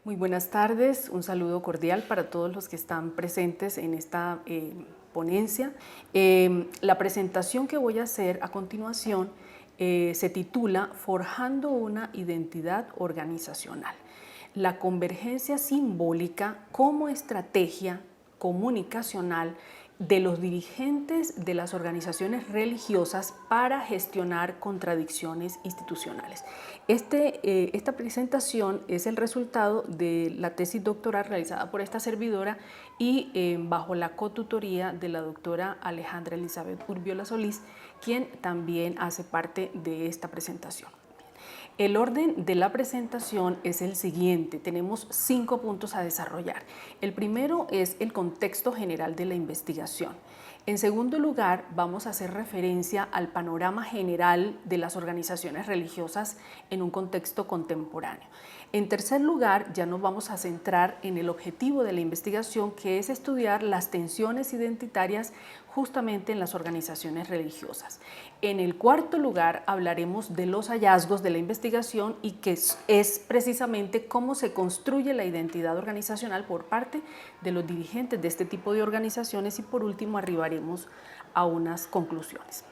Muy buenas tardes, un saludo cordial para todos los que están presentes en esta ponencia. La presentación que voy a hacer a continuación se titula Forjando una identidad organizacional. La convergencia simbólica como estrategia comunicacional de los dirigentes de las organizaciones religiosas para gestionar contradicciones institucionales. Esta presentación es el resultado de la tesis doctoral realizada por esta servidora y bajo la cotutoría de la doctora Alejandra Elizabeth Urbiola Solís, quien también hace parte de esta presentación. El orden de la presentación es el siguiente. Tenemos 5 puntos a desarrollar. El primero es el contexto general de la investigación. En segundo lugar, vamos a hacer referencia al panorama general de las organizaciones religiosas en un contexto contemporáneo. En tercer lugar, ya nos vamos a centrar en el objetivo de la investigación, que es estudiar las tensiones identitarias justamente en las organizaciones religiosas. En el cuarto lugar, hablaremos de los hallazgos de la investigación y que es precisamente cómo se construye la identidad organizacional por parte de los dirigentes de este tipo de organizaciones y por último arribaremos a unas conclusiones.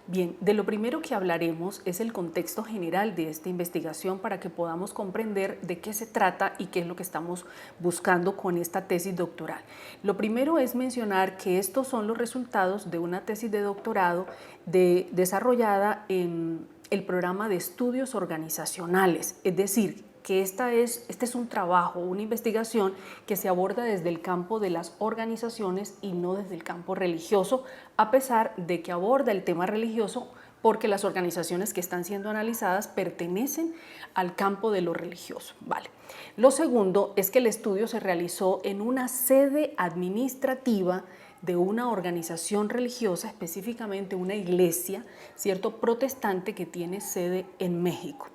Bien, de lo primero que hablaremos es el contexto general de esta investigación para que podamos comprender de qué se trata y qué es lo que estamos buscando con esta tesis doctoral. Lo primero es mencionar que estos son los resultados de una tesis de doctorado desarrollada en el programa de estudios organizacionales, es decir, que este es un trabajo, una investigación que se aborda desde el campo de las organizaciones y no desde el campo religioso, a pesar de que aborda el tema religioso porque las organizaciones que están siendo analizadas pertenecen al campo de lo religioso. Vale. Lo segundo es que el estudio se realizó en una sede administrativa de una organización religiosa, específicamente una iglesia, ¿cierto?, protestante que tiene sede en México.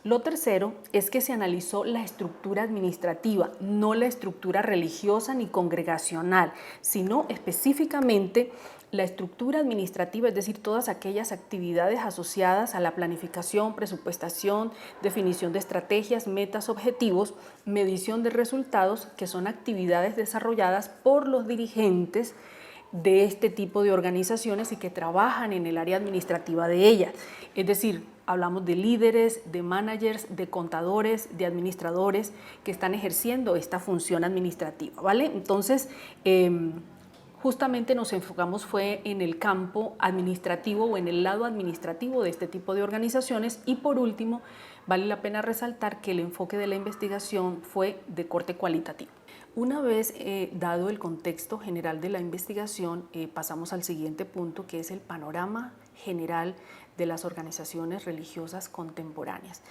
Lo tercero es que se analizó la estructura administrativa, no la estructura religiosa ni congregacional, sino específicamente la estructura administrativa, es decir, todas aquellas actividades asociadas a la planificación, presupuestación, definición de estrategias, metas, objetivos, medición de resultados, que son actividades desarrolladas por los dirigentes de este tipo de organizaciones y que trabajan en el área administrativa de ellas. Es decir, hablamos de líderes, de managers, de contadores, de administradores que están ejerciendo esta función administrativa, ¿vale? Entonces, justamente nos enfocamos fue en el campo administrativo o en el lado administrativo de este tipo de organizaciones y por último, vale la pena resaltar que el enfoque de la investigación fue de corte cualitativo. Una vez dado el contexto general de la investigación, pasamos al siguiente punto, que es el panorama general de las organizaciones religiosas contemporáneas.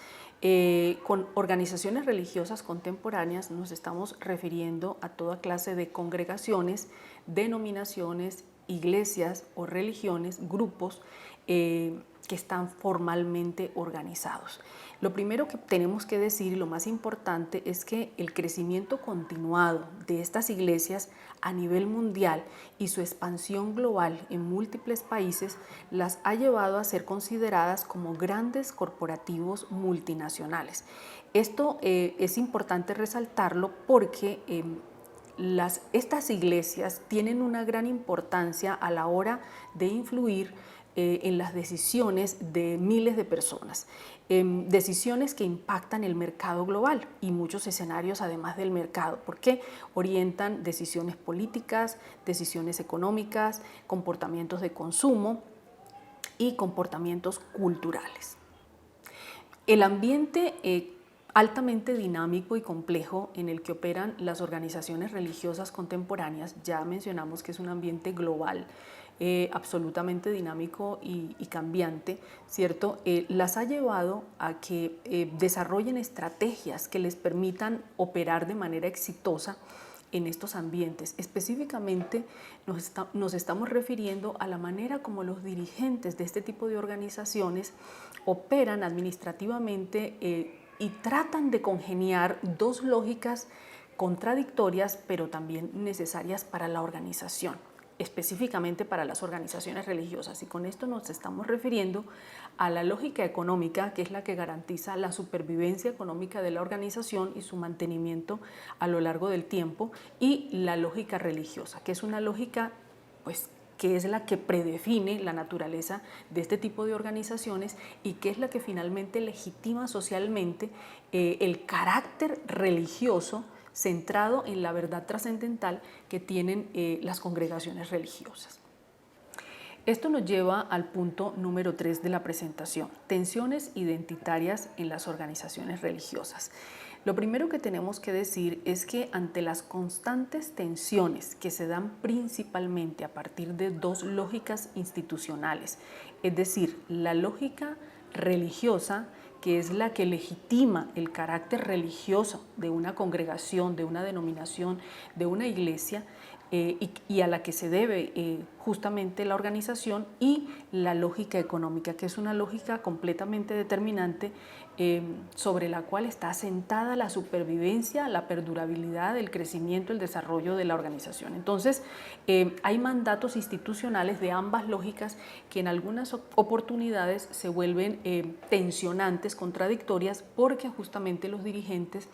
Con organizaciones religiosas contemporáneas nos estamos refiriendo a toda clase de congregaciones, denominaciones, iglesias o religiones, grupos que están formalmente organizados. Lo primero que tenemos que decir y lo más importante es que el crecimiento continuado de estas iglesias a nivel mundial y su expansión global en múltiples países las ha llevado a ser consideradas como grandes corporativos multinacionales. Esto es importante resaltarlo porque estas iglesias tienen una gran importancia a la hora de influir en las decisiones de miles de personas, decisiones que impactan el mercado global y muchos escenarios además del mercado, porque orientan decisiones políticas, decisiones económicas, comportamientos de consumo y comportamientos culturales. El ambiente altamente dinámico y complejo en el que operan las organizaciones religiosas contemporáneas, ya mencionamos que es un ambiente global, absolutamente dinámico y cambiante, ¿cierto? Las ha llevado a que desarrollen estrategias que les permitan operar de manera exitosa en estos ambientes. Específicamente nos estamos refiriendo a la manera como los dirigentes de este tipo de organizaciones operan administrativamente y tratan de congeniar dos lógicas contradictorias, pero también necesarias para la organización. específicamente para las organizaciones religiosas. Y con esto nos estamos refiriendo a la lógica económica, que es la que garantiza la supervivencia económica de la organización y su mantenimiento a lo largo del tiempo, y la lógica religiosa, que es una lógica pues que es la que predefine la naturaleza de este tipo de organizaciones y que es la que finalmente legitima socialmente el carácter religioso centrado en la verdad trascendental que tienen las congregaciones religiosas. Esto nos lleva al punto número 3 de la presentación: tensiones identitarias en las organizaciones religiosas. Lo primero que tenemos que decir es que ante las constantes tensiones que se dan principalmente a partir de dos lógicas institucionales, es decir, la lógica religiosa, que es la que legitima el carácter religioso de una congregación, de una denominación, de una iglesia, y a la que se debe justamente la organización, y la lógica económica, que es una lógica completamente determinante sobre la cual está asentada la supervivencia, la perdurabilidad, el crecimiento, el desarrollo de la organización. Entonces, hay mandatos institucionales de ambas lógicas que en algunas oportunidades se vuelven tensionantes, contradictorias, porque justamente los dirigentes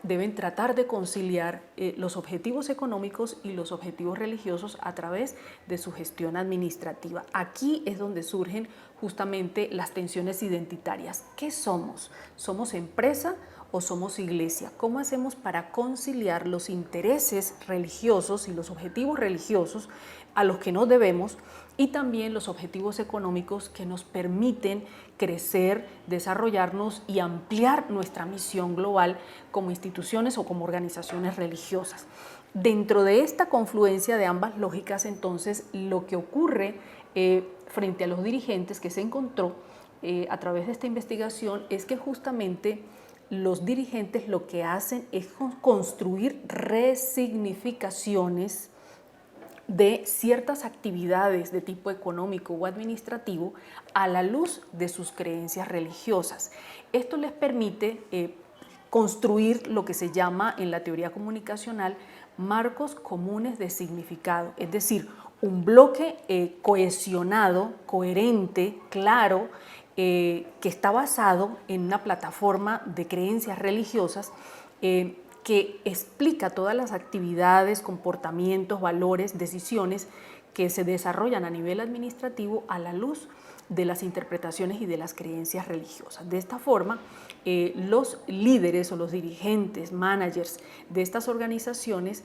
deben tratar de conciliar los objetivos económicos y los objetivos religiosos a través de su gestión administrativa. Aquí es donde surgen justamente las tensiones identitarias. ¿Qué somos? ¿Somos empresa o somos iglesia? ¿Cómo hacemos para conciliar los intereses religiosos y los objetivos religiosos a los que nos debemos, y también los objetivos económicos que nos permiten crecer, desarrollarnos y ampliar nuestra misión global como instituciones o como organizaciones religiosas? Dentro de esta confluencia de ambas lógicas, entonces, lo que ocurre frente a los dirigentes que se encontró a través de esta investigación es que justamente los dirigentes lo que hacen es construir resignificaciones de ciertas actividades de tipo económico o administrativo a la luz de sus creencias religiosas. Esto les permite construir lo que se llama en la teoría comunicacional marcos comunes de significado, es decir, un bloque cohesionado, coherente, claro, que está basado en una plataforma de creencias religiosas que explica todas las actividades, comportamientos, valores, decisiones que se desarrollan a nivel administrativo a la luz de las interpretaciones y de las creencias religiosas. De esta forma, los líderes o los dirigentes, managers de estas organizaciones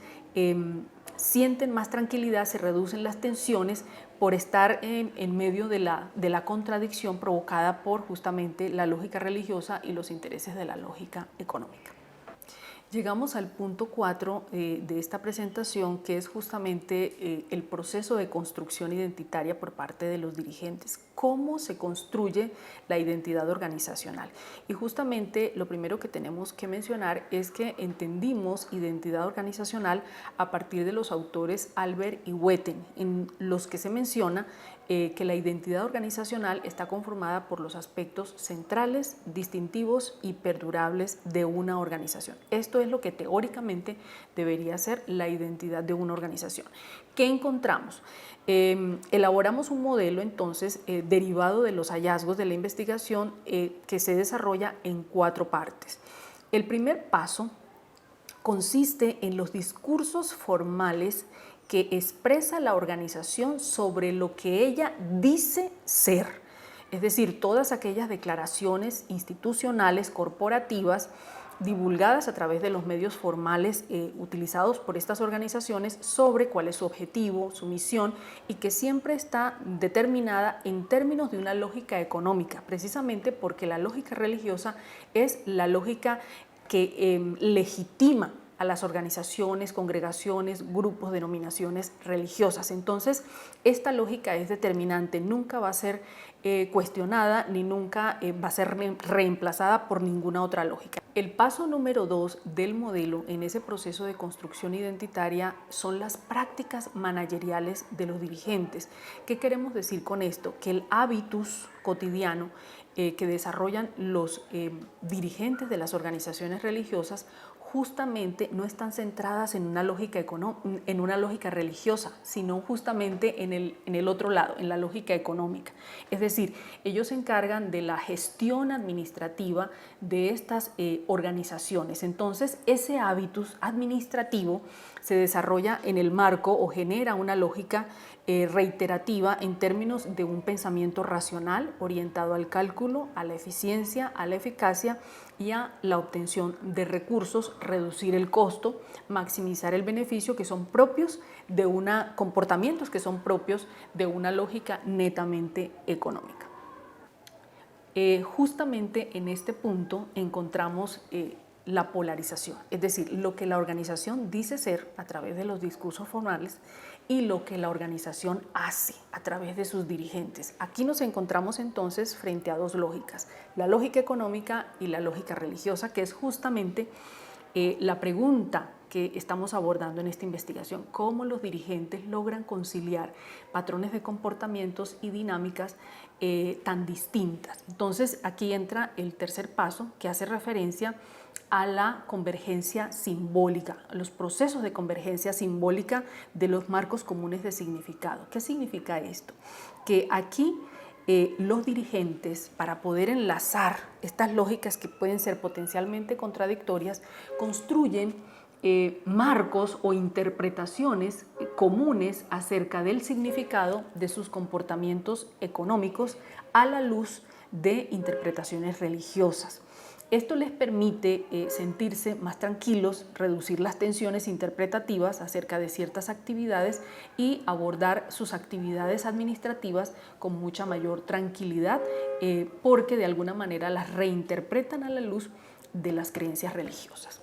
sienten más tranquilidad, se reducen las tensiones por estar en medio de la contradicción provocada por justamente la lógica religiosa y los intereses de la lógica económica. Llegamos al punto 4 de esta presentación, que es justamente el proceso de construcción identitaria por parte de los dirigentes. ¿Cómo se construye la identidad organizacional? Y justamente lo primero que tenemos que mencionar es que entendimos identidad organizacional a partir de los autores Albert y Witten, en los que se menciona que la identidad organizacional está conformada por los aspectos centrales, distintivos y perdurables de una organización. Esto es lo que teóricamente debería ser la identidad de una organización. ¿Qué encontramos? Elaboramos un modelo entonces derivado de los hallazgos de la investigación que se desarrolla en 4 partes. El primer paso consiste en los discursos formales que expresa la organización sobre lo que ella dice ser, es decir, todas aquellas declaraciones institucionales, corporativas, divulgadas a través de los medios formales utilizados por estas organizaciones sobre cuál es su objetivo, su misión, y que siempre está determinada en términos de una lógica económica, precisamente porque la lógica religiosa es la lógica que legitima a las organizaciones, congregaciones, grupos, denominaciones religiosas. Entonces, esta lógica es determinante, nunca va a ser cuestionada ni nunca va a ser reemplazada por ninguna otra lógica. El paso número 2 del modelo en ese proceso de construcción identitaria son las prácticas manageriales de los dirigentes. ¿Qué queremos decir con esto? Que el hábitus cotidiano que desarrollan los dirigentes de las organizaciones religiosas justamente no están centradas en una lógica religiosa, sino justamente en el otro lado, en la lógica económica. Es decir, ellos se encargan de la gestión administrativa de estas organizaciones. Entonces, ese hábitus administrativo se desarrolla en el marco o genera una lógica reiterativa en términos de un pensamiento racional orientado al cálculo, a la eficiencia, a la eficacia y a la obtención de recursos, reducir el costo, maximizar el beneficio, que son propios de comportamientos que son propios de una lógica netamente económica. Justamente en este punto encontramos la polarización, es decir, lo que la organización dice ser a través de los discursos formales y lo que la organización hace a través de sus dirigentes. Aquí nos encontramos entonces frente a dos lógicas, la lógica económica y la lógica religiosa, que es justamente la pregunta que estamos abordando en esta investigación: cómo los dirigentes logran conciliar patrones de comportamientos y dinámicas tan distintas. Entonces aquí entra el tercer paso, que hace referencia a la convergencia simbólica, a los procesos de convergencia simbólica de los marcos comunes de significado. ¿Qué significa esto? Que aquí los dirigentes, para poder enlazar estas lógicas que pueden ser potencialmente contradictorias, construyen marcos o interpretaciones comunes acerca del significado de sus comportamientos económicos a la luz de interpretaciones religiosas. Esto les permite sentirse más tranquilos, reducir las tensiones interpretativas acerca de ciertas actividades y abordar sus actividades administrativas con mucha mayor tranquilidad, porque de alguna manera las reinterpretan a la luz de las creencias religiosas.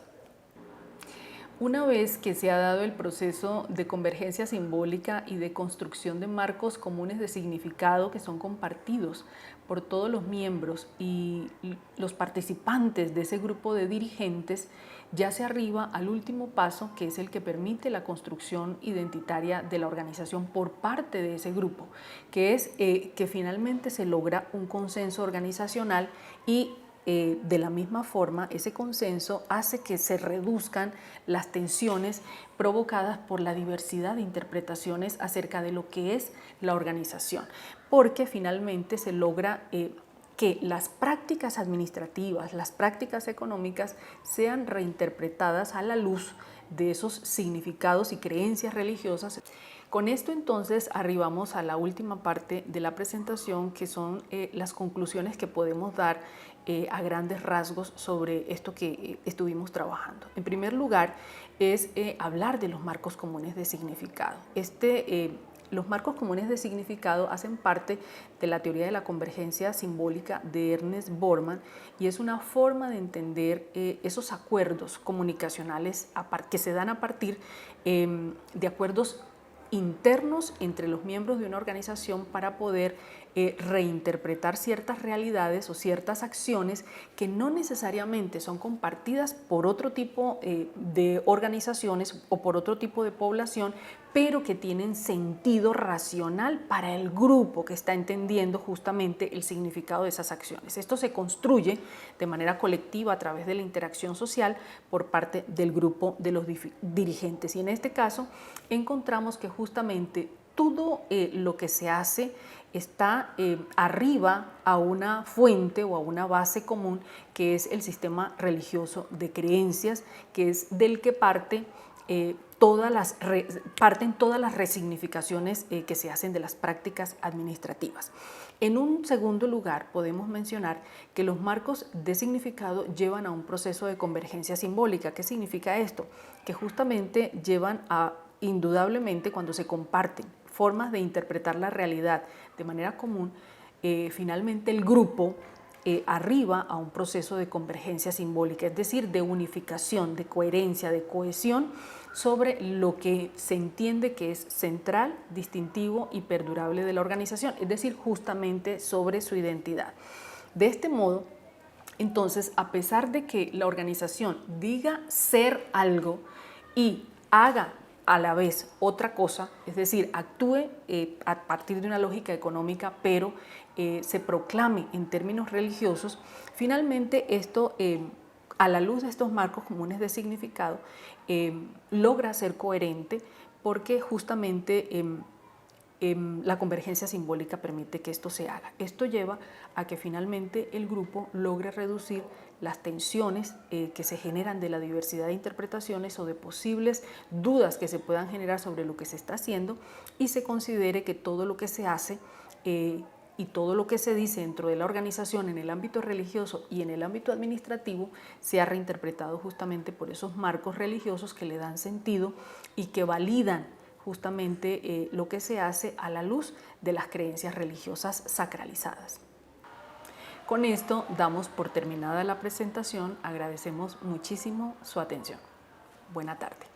Una vez que se ha dado el proceso de convergencia simbólica y de construcción de marcos comunes de significado que son compartidos por todos los miembros y los participantes de ese grupo de dirigentes, ya se arriba al último paso, que es el que permite la construcción identitaria de la organización por parte de ese grupo, que es que finalmente se logra un consenso organizacional y de la misma forma, ese consenso hace que se reduzcan las tensiones provocadas por la diversidad de interpretaciones acerca de lo que es la organización, porque finalmente se logra que las prácticas administrativas, las prácticas económicas sean reinterpretadas a la luz de esos significados y creencias religiosas. Con esto entonces arribamos a la última parte de la presentación, que son las conclusiones que podemos dar a grandes rasgos sobre esto que estuvimos trabajando. En primer lugar, es hablar de los marcos comunes de significado. Los marcos comunes de significado hacen parte de la teoría de la convergencia simbólica de Ernest Borman y es una forma de entender esos acuerdos comunicacionales que se dan a partir de acuerdos internos entre los miembros de una organización para poder reinterpretar ciertas realidades o ciertas acciones que no necesariamente son compartidas por otro tipo de organizaciones o por otro tipo de población, pero que tienen sentido racional para el grupo que está entendiendo justamente el significado de esas acciones. Esto se construye de manera colectiva a través de la interacción social por parte del grupo de los dirigentes. Y en este caso encontramos que justamente todo lo que se hace está arriba a una fuente o a una base común, que es el sistema religioso de creencias, que es del que parten todas las resignificaciones que se hacen de las prácticas administrativas. En un segundo lugar, podemos mencionar que los marcos de significado llevan a un proceso de convergencia simbólica. ¿Qué significa esto? Que justamente llevan a, indudablemente, cuando se comparten formas de interpretar la realidad de manera común, finalmente el grupo arriba a un proceso de convergencia simbólica, es decir, de unificación, de coherencia, de cohesión sobre lo que se entiende que es central, distintivo y perdurable de la organización, es decir, justamente sobre su identidad. De este modo, entonces, a pesar de que la organización diga ser algo y haga a la vez otra cosa, es decir, actúe a partir de una lógica económica, pero se proclame en términos religiosos, finalmente esto, a la luz de estos marcos comunes de significado, logra ser coherente porque justamente la convergencia simbólica permite que esto se haga. Esto lleva a que finalmente el grupo logre reducir las tensiones que se generan de la diversidad de interpretaciones o de posibles dudas que se puedan generar sobre lo que se está haciendo y se considere que todo lo que se hace y todo lo que se dice dentro de la organización en el ámbito religioso y en el ámbito administrativo sea reinterpretado justamente por esos marcos religiosos que le dan sentido y que validan justamente lo que se hace a la luz de las creencias religiosas sacralizadas. Con esto damos por terminada la presentación, agradecemos muchísimo su atención. Buena tarde.